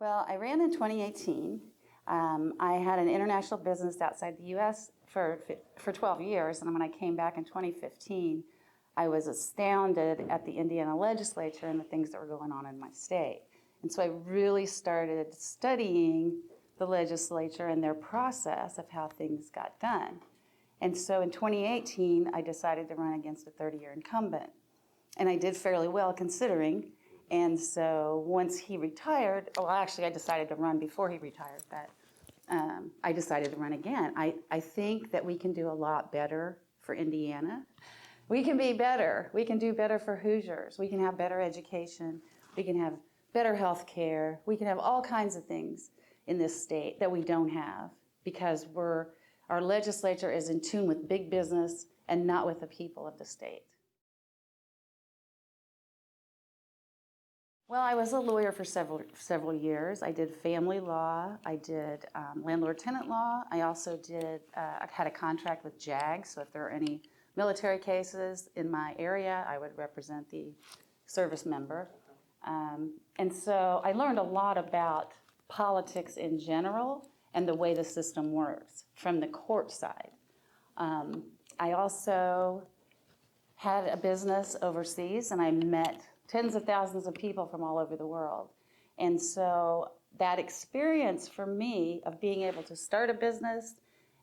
Well, I ran in 2018. I had an international business outside the U.S. for 12 years, and when I came back in 2015, I was astounded at the Indiana legislature and the things that were going on in my state. And so I really started studying the legislature and their process of how things got done. And so in 2018, I decided to run against a 30-year incumbent. And I did fairly well considering. And so once he retired, well, actually I decided to run before he retired, but I decided to run again. I think that we can do a lot better for Indiana. We can be better. We can do better for Hoosiers. We can have better education. We can have better health care. We can have all kinds of things in this state that we don't have because our legislature is in tune with big business and not with the people of the state. Well, I was a lawyer for several years. I did family law. I did landlord-tenant law. I also I had a contract with JAG, so if there are any military cases in my area, I would represent the service member. And so I learned a lot about politics in general and the way the system works from the court side. I also had a business overseas, and I met tens of thousands of people from all over the world. And so that experience for me of being able to start a business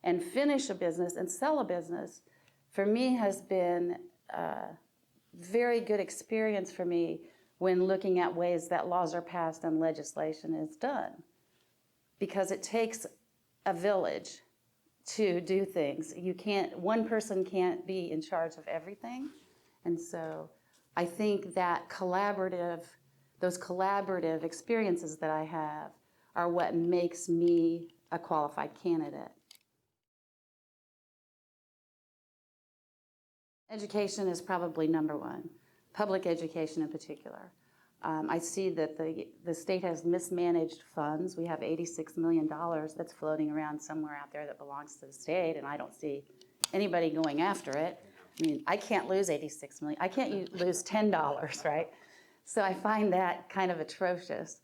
and finish a business and sell a business, for me has been a very good experience for me when looking at ways that laws are passed and legislation is done. Because it takes a village to do things. One person can't be in charge of everything. And so I think that those collaborative experiences that I have are what makes me a qualified candidate. Education is probably number one, public education in particular. I see that the state has mismanaged funds. We have $86 million that's floating around somewhere out there that belongs to the state, and I don't see anybody going after it. I mean, I can't lose $86 million. I can't lose $10, right? So I find that kind of atrocious.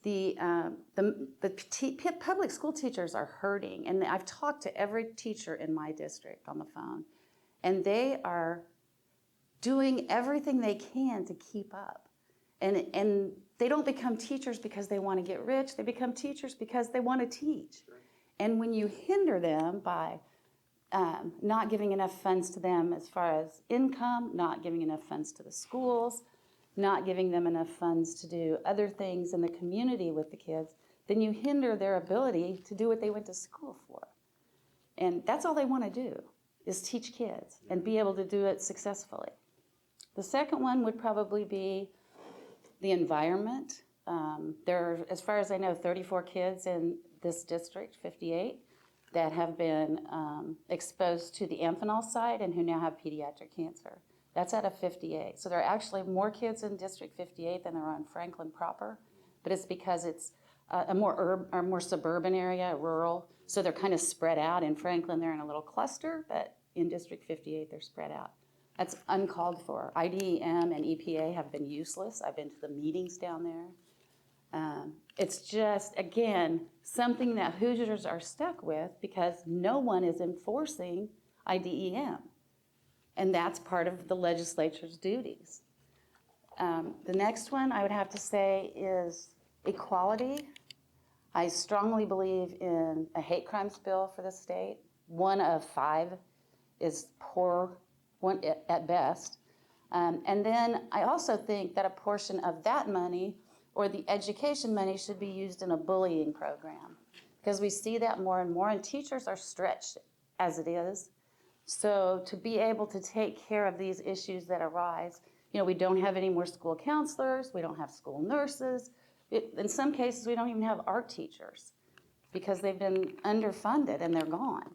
The public school teachers are hurting, and I've talked to every teacher in my district on the phone, and they are doing everything they can to keep up. And they don't become teachers because they want to get rich. They become teachers because they want to teach. And when you hinder them by not giving enough funds to them as far as income, not giving enough funds to the schools, not giving them enough funds to do other things in the community with the kids, then you hinder their ability to do what they went to school for. And that's all they want to do, is teach kids and be able to do it successfully. The second one would probably be the environment. There are, as far as I know, 34 kids in this district, 58, that have been exposed to the amphenol side and who now have pediatric cancer. That's out of 58. So there are actually more kids in District 58 than there are in Franklin proper, but it's because it's a more suburban area, rural, so they're kind of spread out. In Franklin, they're in a little cluster, but in District 58, they're spread out. That's uncalled for. IDEM and EPA have been useless. I've been to the meetings down there. It's just, again, something that Hoosiers are stuck with because no one is enforcing IDEM. And that's part of the legislature's duties. The next one I would have to say is equality. I strongly believe in a hate crimes bill for the state. 1 of 5 is poor, one at best. And then I also think that a portion of that money or the education money should be used in a bullying program because we see that more and more, and teachers are stretched as it is. So to be able to take care of these issues that arise, we don't have any more school counselors, we don't have school nurses. In some cases, we don't even have art teachers because they've been underfunded and they're gone.